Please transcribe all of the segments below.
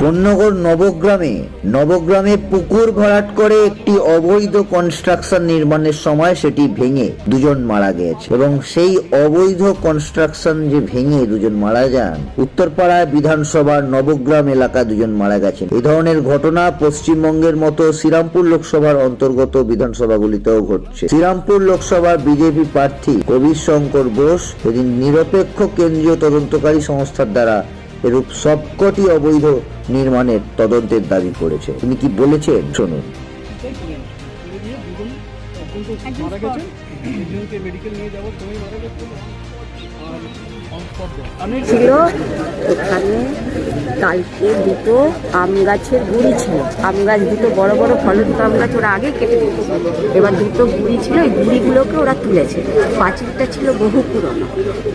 কোন্নগর নবগ্রামে পুকুর ভরাট করে একটি অবৈধ কনস্ট্রাকশন নির্মাণের সময় সেটি ভেঙে দুজন মারা গেছে এবং সেই অবৈধ কনস্ট্রাকশন যে ভেঙে দুজন মারা যান, উত্তরপাড়ায় বিধানসভার নবগ্রাম এলাকায় দুজন মারা গেছেন। এই ধরনের ঘটনা পশ্চিমবঙ্গের মতো শ্রীরামপুর লোকসভার অন্তর্গত বিধানসভাগুলিতেও ঘটছে। শ্রীরামপুর লোকসভার বিজেপি প্রার্থী কবির শঙ্কর বোস এদিন নিরপেক্ষ কেন্দ্রীয় তদন্তকারী সংস্থার দ্বারা এরূপ সবকটি অবৈধ নির্মাণের তদন্তের দাবি করেছে। তিনি কি বলেছেন শুনুন। ছিল এখানে কালকে দুটো আম গাছের গুড়ি ছিল। আম গাছ দুটো বড় বড় ফলন্ত আম গাছ ওরা আগে কেটে দিয়েছে। এবার দুটো গুড়ি ছিল, এই গুড়িগুলোকে ওরা তুলেছে। পাঁচিলটা ছিল বহু পুরনো,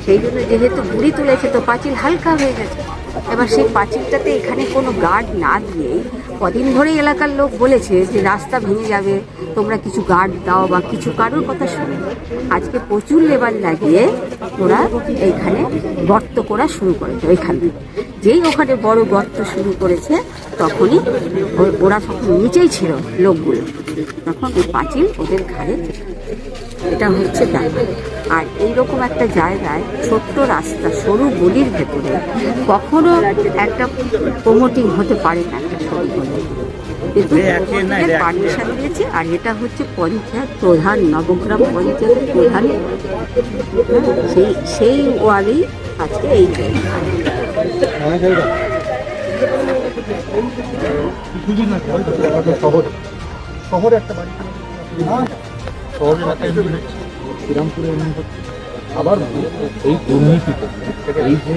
সেই জন্য যেহেতু গুড়ি তুলেছে তো পাঁচিল হালকা হয়ে গেছে। এবার সেই পাঁচিলটাতে এখানে কোনো গার্ড না দিয়েই কদিন ধরেই এলাকার লোক বলেছে যে রাস্তা ভেঙে যাবে, তোমরা কিছু গার্ড দাও বা কিছু, কারোর কথা শুনে আজকে প্রচুর লেবার লাগিয়ে ওরা এইখানে গর্ত করা শুরু করেছে। ওইখানে যেই ওখানে বড় গর্ত শুরু করেছে তখনই ওরা তখন নিচেই ছিল লোকগুলো, তখন ওই পাঁচিল ওদের ঘাড়ে। এটা হচ্ছে ব্যাপার। আর এইরকম একটা জায়গায় ছোট্ট রাস্তা, সরু গলির ভেতরে কখনো একটা প্রমোটিং হতে পারে না একটা সরু গলি, কিন্তু পারমিশন দিয়েছে। আর এটা হচ্ছে পঞ্চায়েত প্রধান, নবগ্রাম পঞ্চায়েত প্রধান, সেই ওয়ার্ডেই আজকে এই শহরে একটা বাড়ি শহর এলাকায় শ্রীরামপুরে আবার এই দুর্নীতিতে এই যে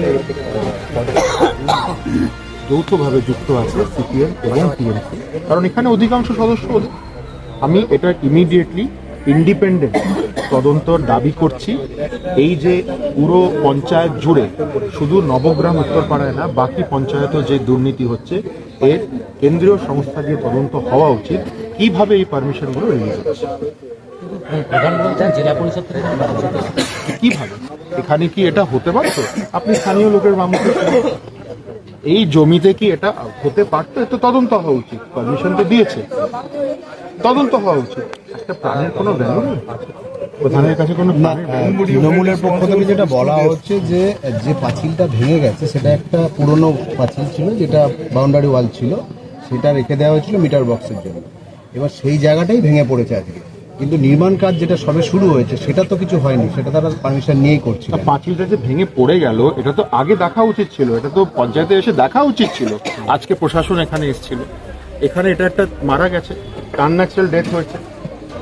যৌথভাবে যুক্ত আছে সিপিএম এবং টিএমসি, কারণ এখানে অধিকাংশ সদস্য। আমি এটা ইমিডিয়েটলি ইন্ডিপেন্ডেন্ট তদন্তর দাবি করছি। এই যে পুরো পঞ্চায়েত জুড়ে, শুধু নবগ্রাম উত্তরপাড়ায় না, বাকি পঞ্চায়েতও যে দুর্নীতি হচ্ছে, এর কেন্দ্রীয় সংস্থা দিয়ে তদন্ত হওয়া উচিত। কিভাবে এই পারমিশনগুলো রিলিজ হচ্ছে, জেলা পরিষদ থেকে কিভাবে, এখানে কি এটা হতে পারতো? আপনি স্থানীয় লোকের মামুকে এই জমিতে কি এটা হতে পারতো? এত তদন্ত হওয়া উচিত। পারমিশন তো দিয়েছে, তদন্ত হওয়া উচিত। একটা প্রাণের কোনো ভ্যালু নেই প্রধানের কাছে কোনো। তৃণমূলের পক্ষ থেকে যেটা বলা হচ্ছে যে পাঁচিলটা ভেঙে গেছে সেটা একটা পুরনো পাঁচিল ছিল, যেটা বাউন্ডারি ওয়াল ছিল, সেটা রেখে দেওয়া হয়েছিল মিটার বক্সের জন্য। এবার সেই জায়গাটাই ভেঙে পড়েছে আজকে, কিন্তু নির্মাণ কাজ যেটা সবে শুরু হয়েছে সেটা তো কিছু হয়নি, সেটা তারা পারমিশন নিয়েই করছে। পাঁচিলটা যে ভেঙে পড়ে গেল, এটা তো আগে দেখা উচিত ছিল, এটা তো পঞ্চায়েতে এসে দেখা উচিত ছিল। আজকে প্রশাসন এখানে এসেছিল, এখানে এটা একটা মারা গেছে, আনন্যাচারাল ডেথ হয়েছে।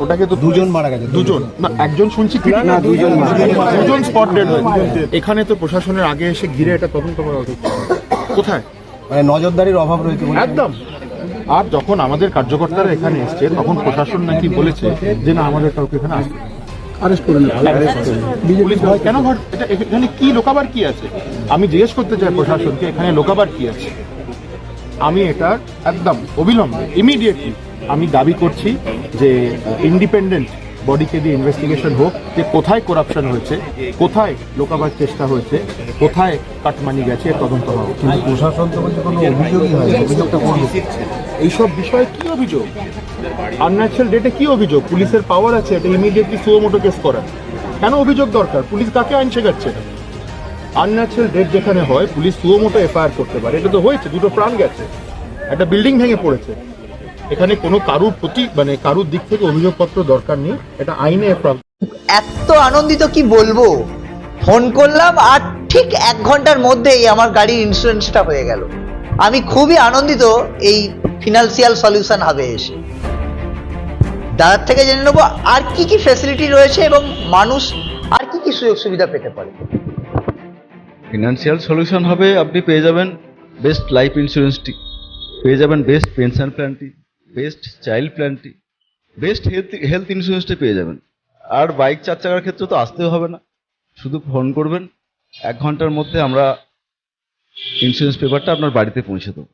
ওটাকে তো দুজন মারা গেছে, দুজন না একজন শুনছি, না দুজন স্পট ডেড হয়েছে। এখানে তো প্রশাসনের আগে এসে ঘিরে এটা তদন্ত করা উচিত। কোথায় মানে নজরদারির অভাব রয়েছে একদম। আর যখন আমাদের কার্যকর্তারা এখানে এসছে তখন প্রশাসন নাকি বলেছে যে না, আমাদের কাউকে এখানে আসবে আরেস্ট করে কেন? এখানে কি লোকাবার কি আছে? আমি জিজ্ঞেস করতে চাই প্রশাসনকে, এখানে লোকাবার কি আছে? আমি এটা একদম অবিলম্বে ইমিডিয়েটলি আমি দাবি করছি যে ইন্ডিপেন্ডেন্ট বডিকে দিয়ে ইনভেস্টিগেশন হোক, যে কোথায় করাপশন হয়েছে, কোথায় লোকাবার চেষ্টা হয়েছে, কোথায় কাটমানি গেছে, এর তদন্ত হওয়া। কিন্তু প্রশাসন তো বলছে কোনো অভিযোগই হয়, অভিযোগটা করবে এইসব বিষয়ে কি অভিযোগ? আনন্যাচারাল ডেটে কি অভিযোগ? পুলিশের পাওয়ার আছে এটা ইমিডিয়েটলি সুমোটো কেস করার। কেন অভিযোগ দরকার? পুলিশ কাকে আইন শেখাচ্ছে? আনন্যাচারাল ডেট যেখানে হয় পুলিশ সুমোটো এফআইআর করতে পারে। এটা তো হয়েছে, দুটো প্রাণ গেছে, একটা বিল্ডিং ভেঙে পড়েছে। এখানে কোনো কারুর প্রতি মানে কারুর দিক থেকে অভিযোগপত্র দরকার নেই, এটা আইনে। এত আনন্দিত কি বলবো, ফোন করলাম আর ঠিক 1 ঘন্টার মধ্যেই আমার গাড়ির ইন্স্যুরেন্সটা হয়ে গেল। আমি খুবই আনন্দিত এই ফিনান্সিয়াল সলিউশন হবে এসে। দাদার থেকে জেনে নেবো আর কি কি ফ্যাসিলিটি রয়েছে এবং মানুষ আর কি কি সুযোগ সুবিধা পেতে পারে। ফিনান্সিয়াল সলিউশন হবে, আপনি পেয়ে যাবেন বেস্ট লাইফ ইন্স্যুরেন্সটি, পেয়ে যাবেন বেস্ট পেনশন প্ল্যানটি, বেস্ট চাইল্ড প্ল্যানটি, বেস্ট হেলথ ইন্স্যুরেন্সটি পেয়ে যাবেন। আর বাইক 4 চাকার ক্ষেত্রে তো আসতেও হবে না, শুধু ফোন করবেন, 1 ঘন্টার মধ্যে আমরা ইন্স্যুরেন্স পেপারটা আপনার বাড়িতে পৌঁছে দেবো।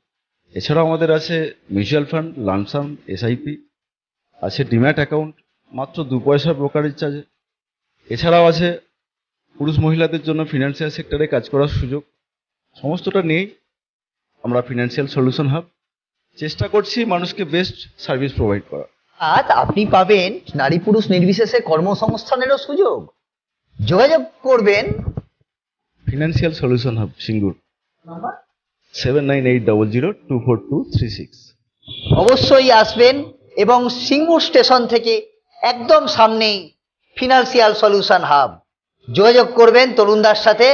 এছাড়াও আমাদের আছে মিউচুয়াল ফান্ড, লামসাম, এসআইপি, আছে ডিম্যাট অ্যাকাউন্ট মাত্র 2 পয়সার ব্রোকারেজ চার্জে। এছাড়াও আছে পুরুষ মহিলাদের জন্য ফিনান্সিয়াল সেক্টরে কাজ করার সুযোগ। সমস্তটা নিয়েই আমরা ফিনান্সিয়াল সলিউশন হাব চেষ্টা করছি মানুষকে বেস্ট সার্ভিস প্রোভাইড করা। আজ আপনি পাবেন নারী পুরুষ নির্বিশেষে কর্মসংস্থানেরও সুযোগ। যোগাযোগ করবেন ফিনান্সিয়াল সলিউশন হাব সিঙ্গুর 7980024236। অবশ্যই আসবেন এবং সিঙ্গুর স্টেশন থেকে একদম সামনেই ফিনান্সিয়াল সলিউশন হাব। যোগাযোগ করবেন তরুণদার সাথে।